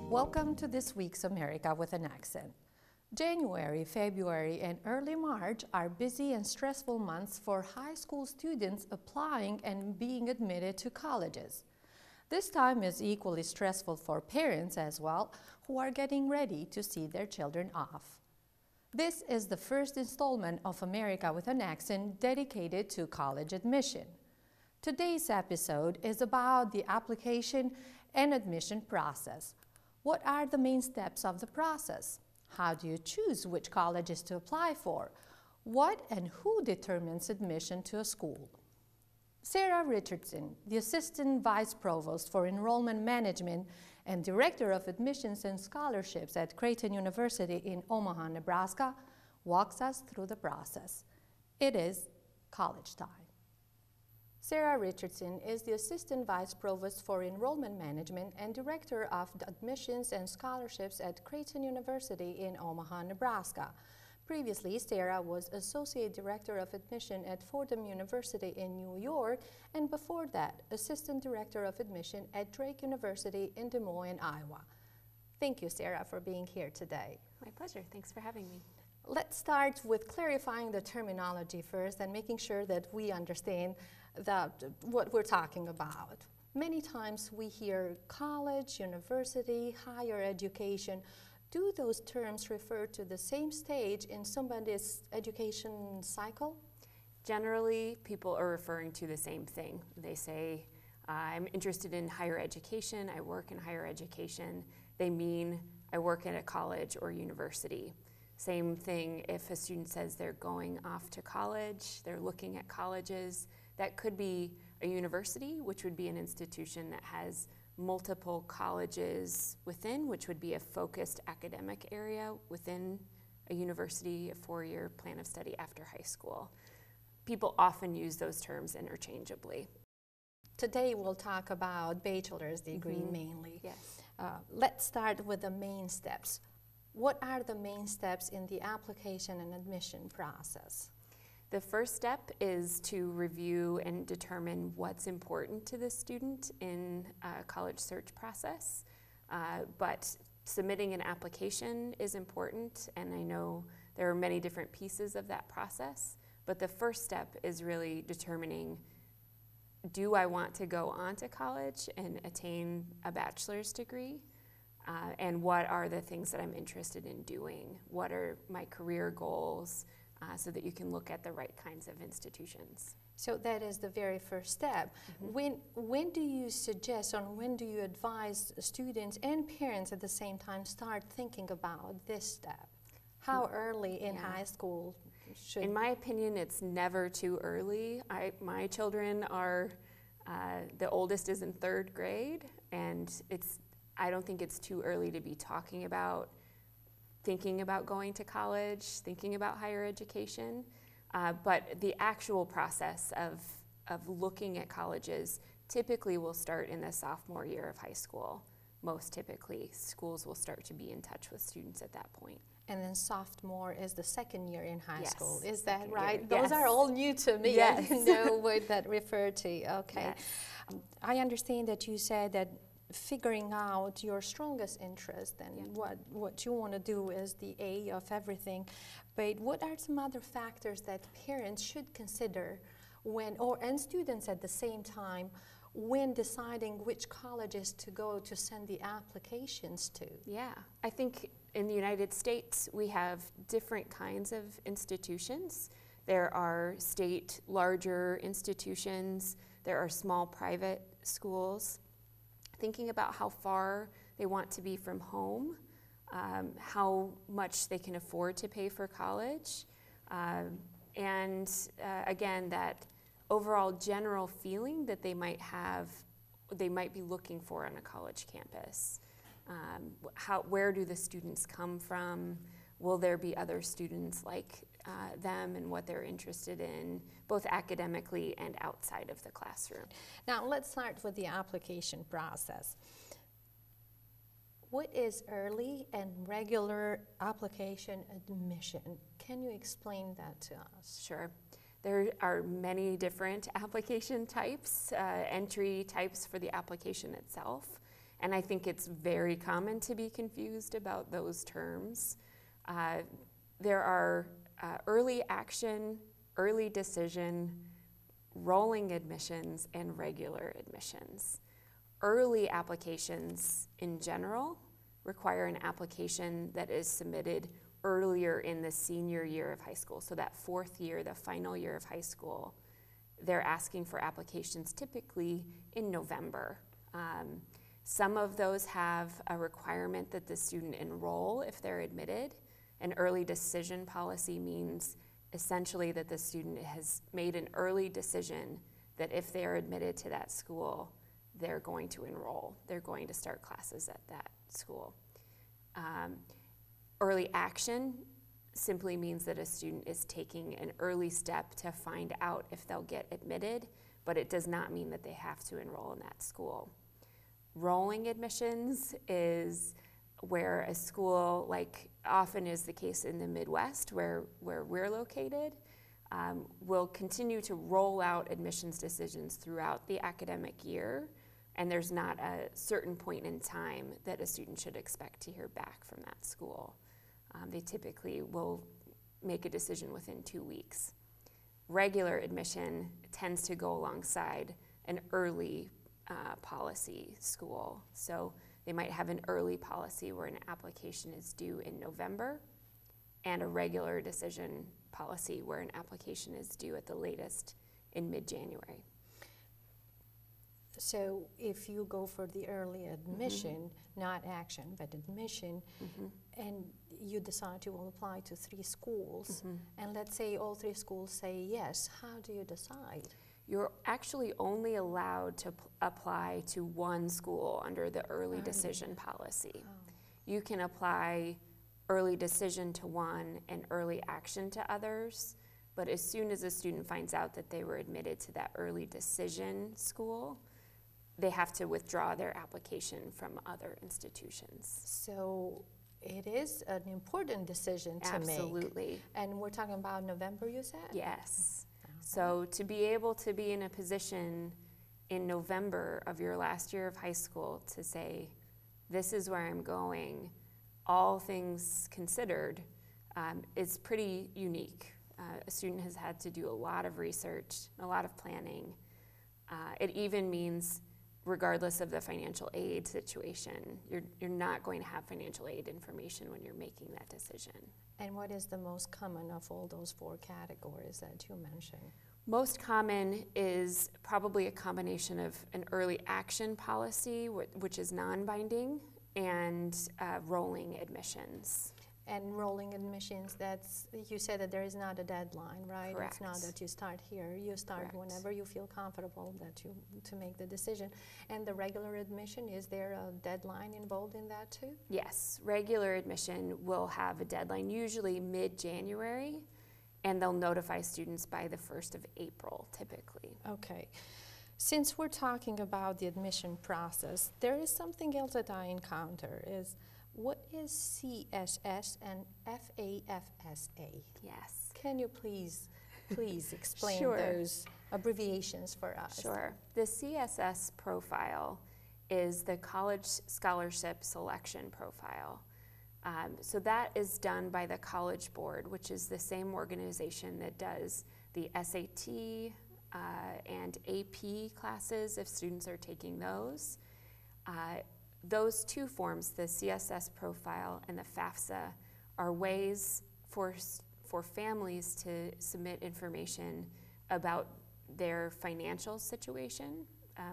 Welcome to this week's America with an Accent. January, February, and early March are busy and stressful months for high school students applying and being admitted to colleges. This time is equally stressful for parents as well, who are getting ready to see their children off. This is the first installment of America with an Accent dedicated to college admission. Today's episode is about the application and admission process. What are the main steps of the process? How do you choose which colleges to apply for? What and who determines admission to a school? Sarah Richardson, the Assistant Vice Provost for Enrollment Management and Director of Admissions and Scholarships at Creighton University in Omaha, Nebraska, walks us through the process. It is college time. Sarah Richardson is the Assistant Vice Provost for Enrollment Management and Director of Admissions and Scholarships at Creighton University in Omaha, Nebraska. Previously, Sarah was Associate Director of Admission at Fordham University in New York, and before that, Assistant Director of Admission at Drake University in Des Moines, Iowa. Thank you, Sarah, for being here today. My pleasure. Thanks for having me. Let's start with clarifying the terminology first and making sure that we understand what we're talking about. Many times we hear college, university, higher education. Do those terms refer to the same stage in somebody's education cycle? Generally, people are referring to the same thing. They say, I'm interested in higher education, I work in higher education. They mean I work at a college or university. Same thing if a student says they're going off to college, they're looking at colleges. That could be a university, which would be an institution that has multiple colleges within, which would be a focused academic area within a university, a four-year plan of study after high school. People often use those terms interchangeably. Today we'll talk about bachelor's degree mainly. Yes. Let's start with the main steps. What are the main steps in the application and admission process? The first step is to review and determine what's important to the student in a college search process. But submitting an application is important, and I know there are many different pieces of that process. But the first step is really determining, do I want to go on to college and attain a bachelor's degree? And what are the things that I'm interested in doing? What are my career goals? So that you can look at the right kinds of institutions. So that is the very first step. When do you suggest, or when do you advise students and parents at the same time start thinking about this step? How early in high school should? In my opinion, it's never too early. My children are, the oldest is in 3rd grade, and I don't think it's too early to be thinking about going to college, thinking about higher education. But the actual process of looking at colleges typically will start in the sophomore year of high school. Most typically, schools will start to be in touch with students at that point. And then sophomore is the 2nd year in high school. Is that Second right? year. Those are all new to me. Yes. I didn't know what that referred to. Okay. Yes. I understand that you said that figuring out your strongest interest and what you want to do is the A of everything. But what are some other factors that parents should consider and students at the same time when deciding which colleges to go to send the applications to? Yeah, I think in the United States we have different kinds of institutions. There are state larger institutions, there are small private schools. Thinking about how far they want to be from home, how much they can afford to pay for college, and again, that overall general feeling that they might be looking for on a college campus. Where do the students come from? Will there be other students like them and what they're interested in, both academically and outside of the classroom? Now let's start with the application process. What is early and regular application admission? Can you explain that to us? Sure. There are many different application types, entry types for the application itself. And I think it's very common to be confused about those terms. There are early action, early decision, rolling admissions, and regular admissions. Early applications in general require an application that is submitted earlier in the senior year of high school. So that fourth year, the final year of high school, they're asking for applications typically in November. Some of those have a requirement that the student enroll if they're admitted. An early decision policy means essentially that the student has made an early decision that if they are admitted to that school, they're going to enroll. They're going to start classes at that school. Early action simply means that a student is taking an early step to find out if they'll get admitted, but it does not mean that they have to enroll in that school. Rolling admissions is where a school, like often is the case in the Midwest where we're located, will continue to roll out admissions decisions throughout the academic year, and there's not a certain point in time that a student should expect to hear back from that school. They typically will make a decision within 2 weeks. Regular admission tends to go alongside an early policy school. So they might have an early policy where an application is due in November and a regular decision policy where an application is due at the latest in mid-January. So if you go for the early admission, not action, but admission, and you decide you will apply to 3 schools, and let's say all 3 schools say yes, how do you decide? You're actually only allowed to apply to 1 school under the early decision policy. You can apply early decision to one and early action to others, but as soon as a student finds out that they were admitted to that early decision school, they have to withdraw their application from other institutions. So it is an important decision to make. Absolutely. And we're talking about November, you said? Yes. So to be able to be in a position in November of your last year of high school to say, this is where I'm going, all things considered, is pretty unique. A student has had to do a lot of research, a lot of planning. It even means, regardless of the financial aid situation, you're not going to have financial aid information when you're making that decision. And what is the most common of all those 4 categories that you mentioned? Most common is probably a combination of an early action policy, which is non-binding, and rolling admissions. And rolling admissions, that's, you said that there is not a deadline, right? Correct. It's not that you start here. You start Correct. whenever you feel comfortable to make the decision. And the regular admission, is there a deadline involved in that too? Yes, regular admission will have a deadline, usually mid-January, and they'll notify students by the 1st of April, typically. Okay. Since we're talking about the admission process, there is something else that I encounter is, what is CSS and FAFSA? Yes. Can you please explain Sure. those abbreviations for us? Sure. The CSS Profile is the College Scholarship Selection Profile. So that is done by the College Board, which is the same organization that does the SAT and AP classes if students are taking those. Those 2 forms, the CSS Profile and the FAFSA, are ways for families to submit information about their financial situation,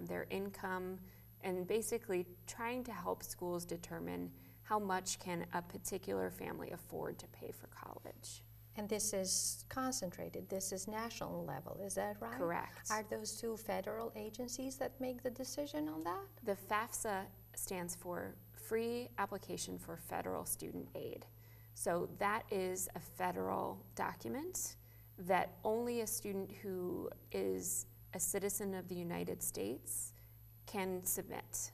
their income, and basically trying to help schools determine how much can a particular family afford to pay for college. And this is concentrated, this is national level, is that right? Correct. Are those 2 federal agencies that make the decision on that? The FAFSA stands for Free Application for Federal Student Aid. So that is a federal document that only a student who is a citizen of the United States can submit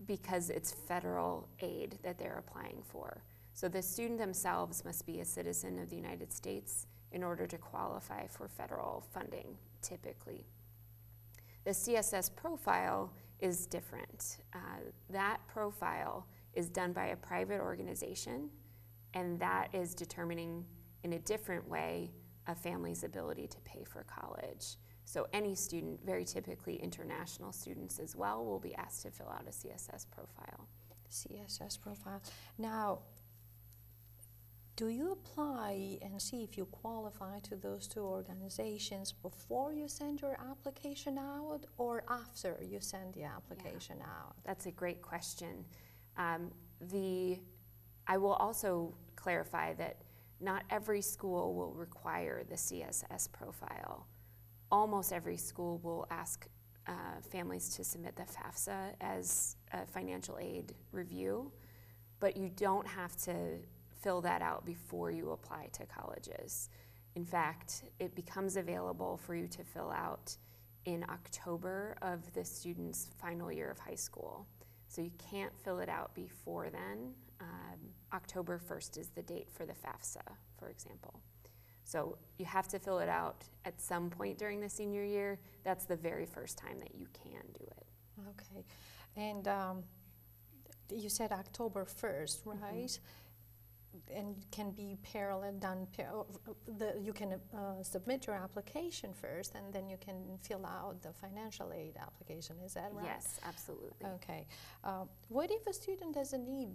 because it's federal aid that they're applying for. So the student themselves must be a citizen of the United States in order to qualify for federal funding, typically. The CSS Profile is different. That profile is done by a private organization, and that is determining in a different way a family's ability to pay for college. So any student, very typically international students as well, will be asked to fill out a CSS profile. CSS profile. Now, do you apply and see if you qualify to those two organizations before you send your application out or after you send the application out? That's a great question. I will also clarify that not every school will require the CSS profile. Almost every school will ask families to submit the FAFSA as a financial aid review, but you don't have to fill that out before you apply to colleges. In fact, it becomes available for you to fill out in October of the student's final year of high school. So you can't fill it out before then. October 1st is the date for the FAFSA, for example. So you have to fill it out at some point during the senior year. That's the very first time that you can do it. Okay. And you said October 1st, right? Mm-hmm. And can be parallel done. You can submit your application first, and then you can fill out the financial aid application. Is that right? Yes, absolutely. Okay. What if a student doesn't need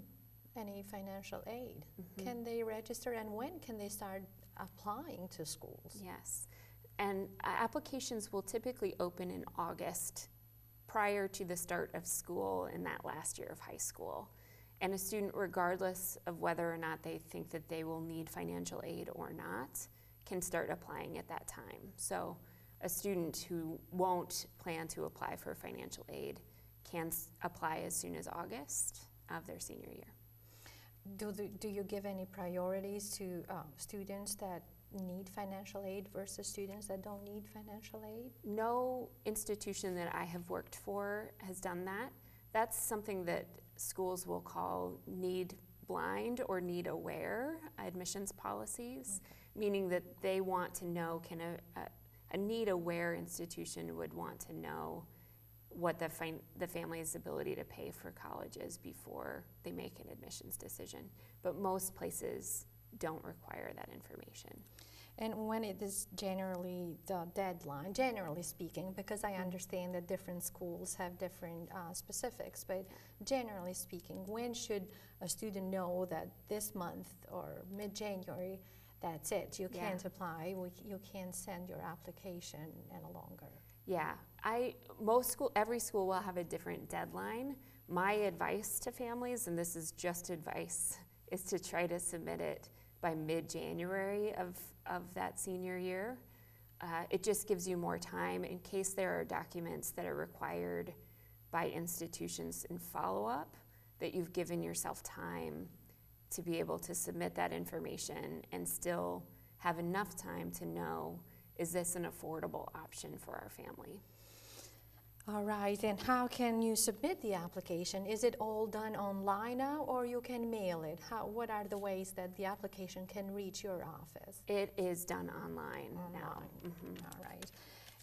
any financial aid? Mm-hmm. Can they register, and when can they start applying to schools? Yes, and applications will typically open in August prior to the start of school in that last year of high school. And a student, regardless of whether or not they think that they will need financial aid or not, can start applying at that time. So a student who won't plan to apply for financial aid can apply as soon as August of their senior year. Do you give any priorities to students that need financial aid versus students that don't need financial aid? No institution that I have worked for has done that. That's something that schools will call need blind or need aware admissions policies, meaning that they want to know, can a need aware institution would want to know what the family's ability to pay for college is before they make an admissions decision. But most places don't require that information. And when it is generally the deadline, generally speaking, because I understand that different schools have different specifics, but generally speaking, when should a student know that this month or mid-January, that's it, you can't apply, you can't send your application any longer? Yeah, every school will have a different deadline. My advice to families, and this is just advice, is to try to submit it by mid-January of that senior year. It just gives you more time in case there are documents that are required by institutions in follow-up, that you've given yourself time to be able to submit that information and still have enough time to know, is this an affordable option for our family? All right, and how can you submit the application? Is it all done online now, or you can mail it? What are the ways that the application can reach your office? It is done online now. Mm-hmm. All right.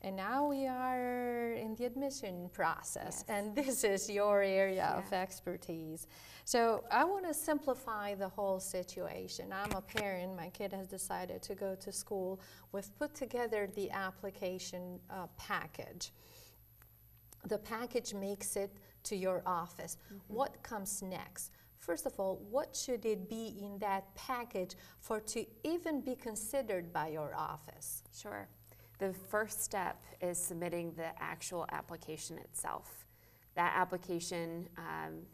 And now we are in the admission process, yes. And this is your area of expertise. So I want to simplify the whole situation. I'm a parent, my kid has decided to go to school. We've put together the application package. The package makes it to your office. Mm-hmm. What comes next? First of all, what should it be in that package for to even be considered by your office? Sure. The first step is submitting the actual application itself. That application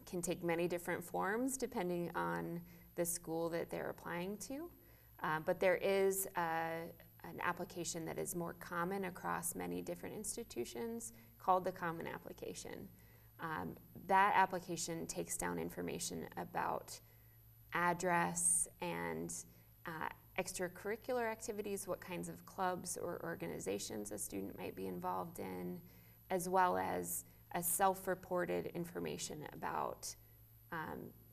can take many different forms depending on the school that they're applying to, but there is an application that is more common across many different institutions called the Common Application. That application takes down information about address and extracurricular activities, what kinds of clubs or organizations a student might be involved in, as well as a self-reported information about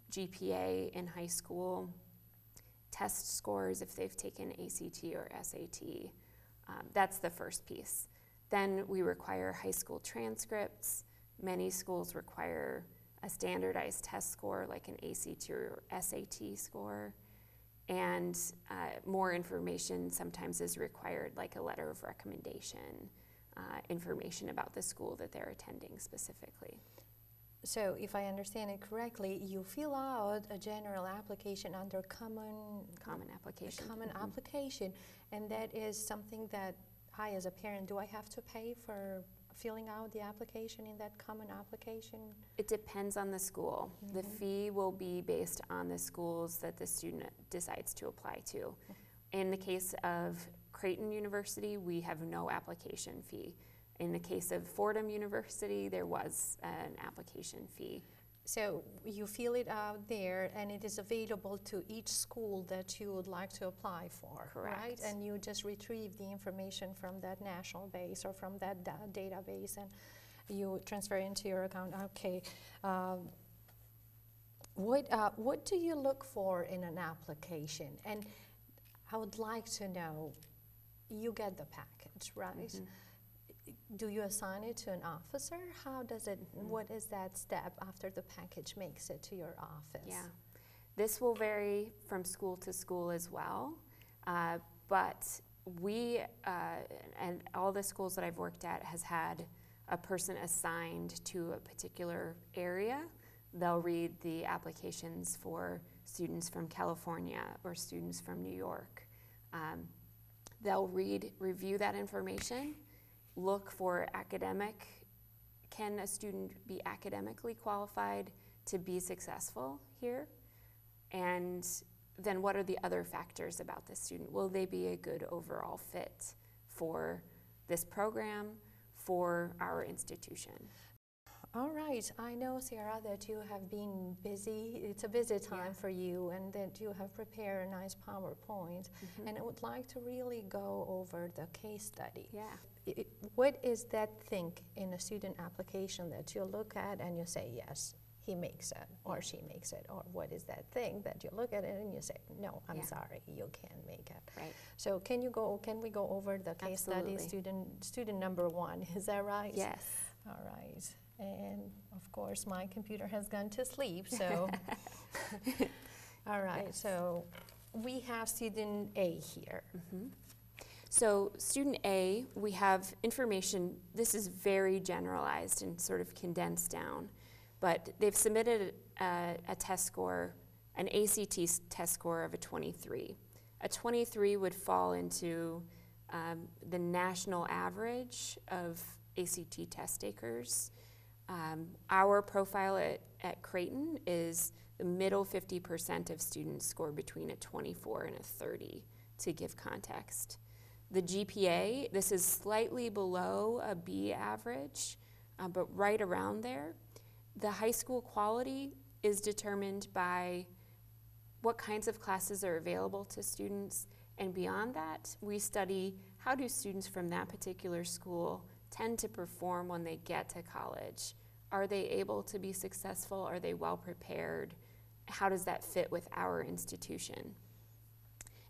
GPA in high school, test scores if they've taken ACT or SAT. That's the first piece. Then we require high school transcripts, many schools require a standardized test score like an ACT or SAT score, and more information sometimes is required, like a letter of recommendation, information about the school that they're attending specifically. So if I understand it correctly, you fill out a general application under common application. Application, and that is something that I, as a parent, do I have to pay for filling out the application in that common application? It depends on the school. The fee will be based on the schools that the student decides to apply to. In the case of Creighton University, we have no application fee. In the case of Fordham University, there was an application fee. So you fill it out there, and it is available to each school that you would like to apply for, Correct. right? And you just retrieve the information from that national base or from that database, and you transfer it into your account. Okay. What do you look for in an application? And I would like to know, you get the package, right? Do you assign it to an officer? How does it, what is that step after the package makes it to your office? Yeah, this will vary from school to school as well, but we, and all the schools that I've worked at has had a person assigned to a particular area. They'll read the applications for students from California or students from New York. They'll review that information, look for academic, can a student be academically qualified to be successful here? And then what are the other factors about the student? Will they be a good overall fit for this program, for our institution? All right, I know, Sarah, that you have been busy. It's a busy time for you, and that you have prepared a nice PowerPoint. And I would like to really go over the case study. Yeah. What is that thing in a student application that you look at and you say, yes, he makes it, or she makes it? Or what is that thing that you look at it and you say, no, I'm sorry, you can't make it? Right. So can we go over the case study, student number 1, is that right? Yes. All right. And of course, my computer has gone to sleep, so. All right, Yes. so we have student A here. So student A, we have information, this is very generalized and sort of condensed down, but they've submitted a test score, an ACT test score of a 23. A 23 would fall into the national average of ACT test takers. Our profile at Creighton is the middle 50% of students score between a 24 and a 30, to give context. The GPA, this is slightly below a B average, but right around there. The high school quality is determined by what kinds of classes are available to students, and beyond that, we study how do students from that particular school tend to perform when they get to college. Are they able to be successful? Are they well prepared? How does that fit with our institution?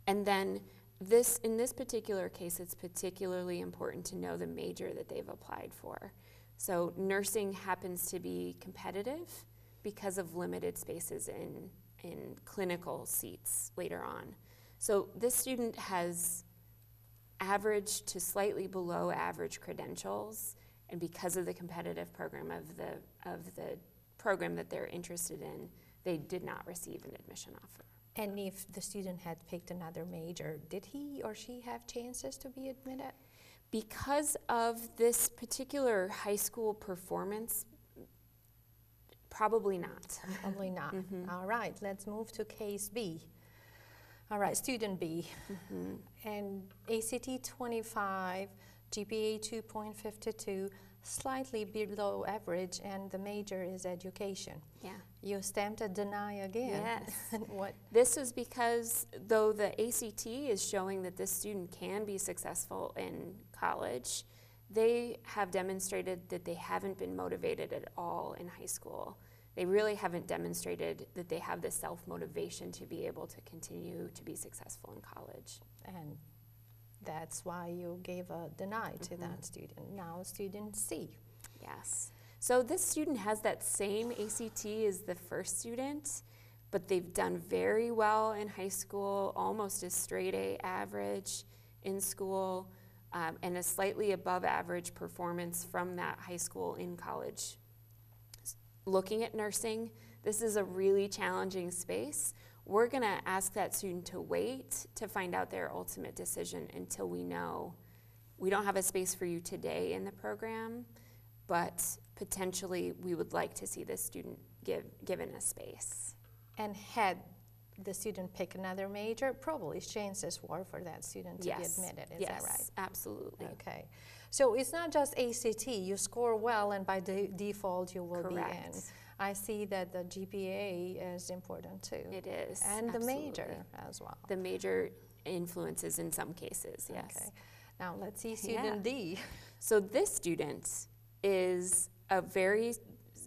And then in this particular case, it's particularly important to know the major that they've applied for. So nursing happens to be competitive because of limited spaces in clinical seats later on. So this student has average to slightly below average credentials, and because of the competitive program of the program that they're interested in, they did not receive an admission offer. And if the student had picked another major, did he or she have chances to be admitted? Because of this particular high school performance, probably not. Probably not. All right, let's move to case B. All right, student B. And ACT 25, GPA 2.52, slightly below average, and the major is education. Yeah. You stamped a deny again. Yes. What? This is because though the ACT is showing that this student can be successful in college, they have demonstrated that they haven't been motivated at all in high school. They really haven't demonstrated that they have the self-motivation to be able to continue to be successful in college. And that's why you gave a deny to that student. Now student C. Yes. So this student has that same ACT as the first student, but they've done very well in high school, almost a straight A average in school, and a slightly above average performance from that high school in college. Looking at nursing, this is a really challenging space. We're gonna ask that student to wait to find out their ultimate decision until we know. We don't have a space for you today in the program, but potentially we would like to see this student given a space. And had the student pick another major, probably chances were for that student to be admitted, is that right? Yes, absolutely. Okay. So it's not just ACT, you score well and by default you will be in. I see that the GPA is important too. It is, and absolutely. The major as well. The major influences in some cases, yes. Okay. Now let's see student D. So this student is a very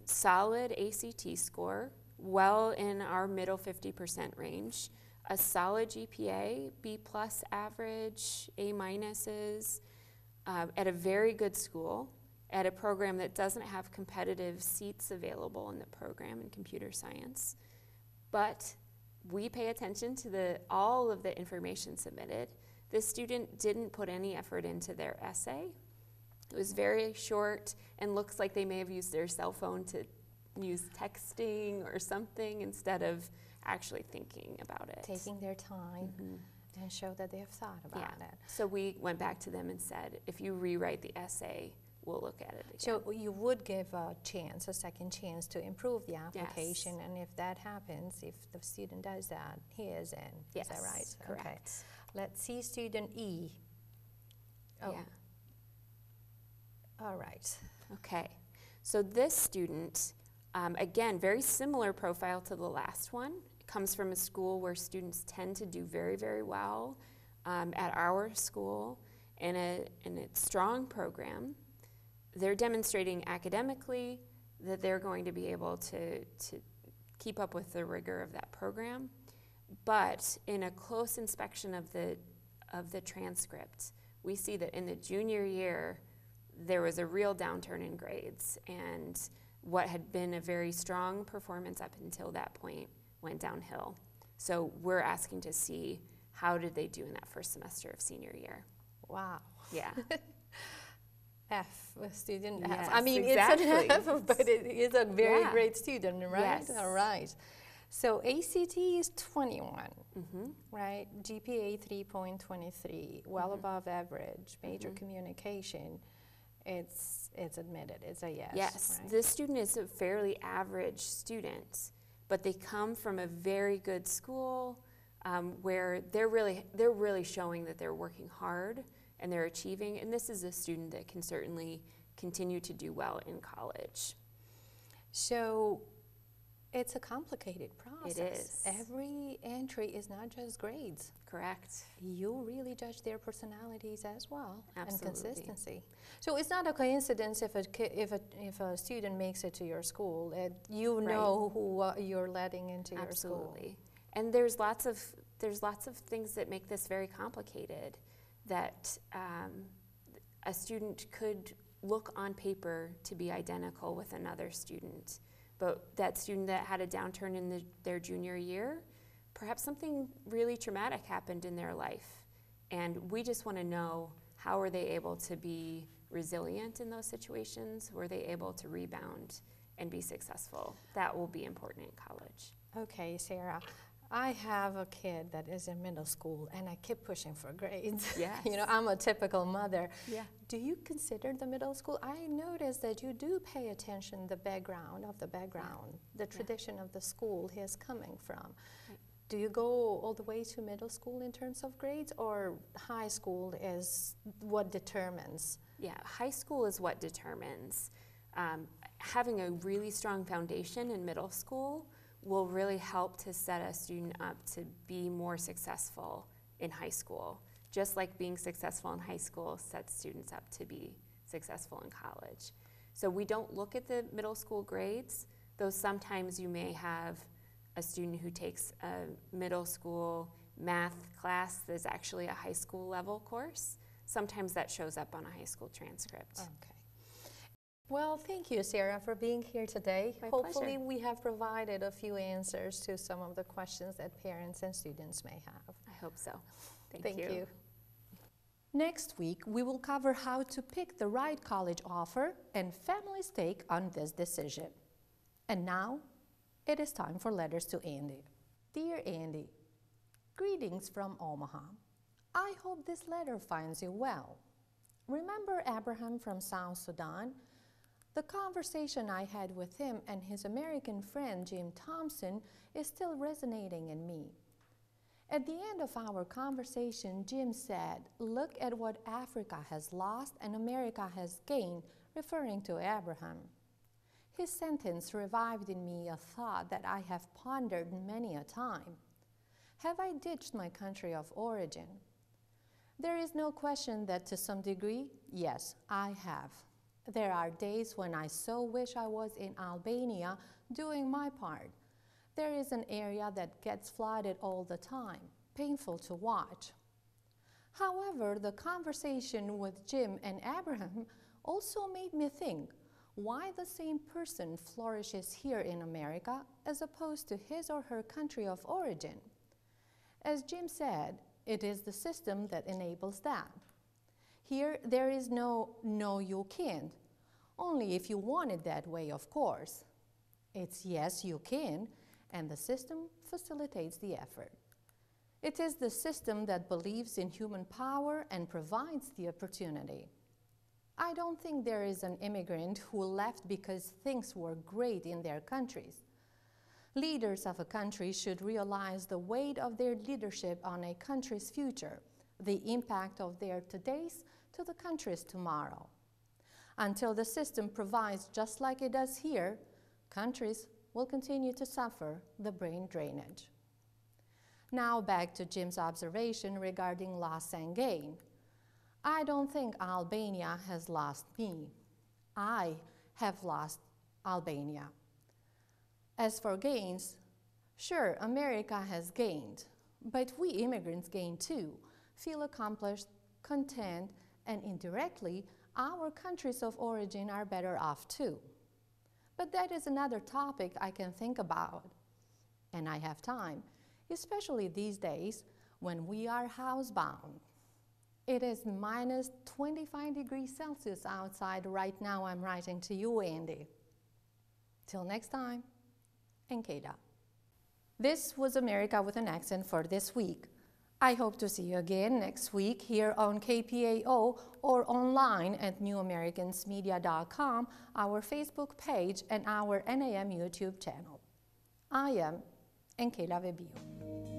solid ACT score, well in our middle 50% range, a solid GPA, B+ average, A- at a very good school, at a program that doesn't have competitive seats available in the program in computer science. But we pay attention to all of the information submitted. This student didn't put any effort into their essay. It was very short and looks like they may have used their cell phone to use texting or something instead of actually thinking about it. Taking their time and show that they have thought about it. So we went back to them and said, if you rewrite the essay, we'll look at it again. So you would give a second chance to improve the application, and if that happens, if the student does that, he is in. Yes, is that right? correct. Okay. Let's see student E. Oh. Yeah. All right. Okay. So this student, again, very similar profile to the last one. Comes from a school where students tend to do very, very well at our school in a strong program. They're demonstrating academically that they're going to be able to keep up with the rigor of that program. But in a close inspection of the transcript, we see that in the junior year, there was a real downturn in grades, and what had been a very strong performance up until that point went downhill. So we're asking to see how did they do in that first semester of senior year. Wow. Yeah. F, a student F. Yes, I mean, exactly. It's an F, but it is a very great student, right? Yes. All right. So ACT is 21, right? GPA 3.23, well above average, major communication. It's admitted, it's a yes. Yes, right? this student is a fairly average student, but they come from a very good school where they're really showing that they're working hard and they're achieving, and this is a student that can certainly continue to do well in college. So it's a complicated process. It is. Every entry is not just grades. Correct. You really judge their personalities as well. Absolutely. And consistency. So it's not a coincidence if a student makes it to your school, you know who you're letting into your school. Absolutely. And there's lots of things that make this very complicated. That a student could look on paper to be identical with another student, but that student that had a downturn in their junior year, perhaps something really traumatic happened in their life, and we just want to know how are they able to be resilient in those situations? Were they able to rebound and be successful? That will be important in college. Okay, Sarah. I have a kid that is in middle school, and I keep pushing for grades. Yes. You know, I'm a typical mother. Yeah. Do you consider the middle school? I noticed that you do pay attention the background, the tradition of the school he is coming from. Right. Do you go all the way to middle school in terms of grades, or high school is what determines? Yeah, high school is what determines. Having a really strong foundation in middle school will really help to set a student up to be more successful in high school. Just like being successful in high school sets students up to be successful in college. So we don't look at the middle school grades, though sometimes you may have a student who takes a middle school math class that's actually a high school level course. Sometimes that shows up on a high school transcript. Okay. Well, thank you, Sarah, for being here today. My Hopefully, pleasure. we have provided a few answers to some of the questions that parents and students may have. I hope so. Thank you. Next week, we will cover how to pick the right college offer and families' take on this decision. And now, it is time for letters to Andy. Dear Andy, greetings from Omaha. I hope this letter finds you well. Remember Abraham from South Sudan? The conversation I had with him and his American friend Jim Thompson is still resonating in me. At the end of our conversation, Jim said, "Look at what Africa has lost and America has gained," referring to Abraham. His sentence revived in me a thought that I have pondered many a time. Have I ditched my country of origin? There is no question that to some degree, yes, I have. There are days when I so wish I was in Albania doing my part. There is an area that gets flooded all the time, painful to watch. However, the conversation with Jim and Abraham also made me think why the same person flourishes here in America as opposed to his or her country of origin. As Jim said, it is the system that enables that. Here, there is no you can't, only if you want it that way, of course. It's yes, you can, and the system facilitates the effort. It is the system that believes in human power and provides the opportunity. I don't think there is an immigrant who left because things were great in their countries. Leaders of a country should realize the weight of their leadership on a country's future, the impact of their todays to the country's tomorrow. Until the system provides just like it does here, countries will continue to suffer the brain drainage. Now back to Jim's observation regarding loss and gain. I don't think Albania has lost me. I have lost Albania. As for gains, sure, America has gained, but we immigrants gain too, feel accomplished, content, and indirectly, our countries of origin are better off too. But that is another topic I can think about. And I have time, especially these days when we are housebound. It is minus 25 degrees Celsius outside right now. I'm writing to you, Andy. Till next time, Enkeda. This was America with an Accent for this week. I hope to see you again next week here on KPAO or online at newamericansmedia.com, our Facebook page, and our NAM YouTube channel. I am Enkeda Vebio.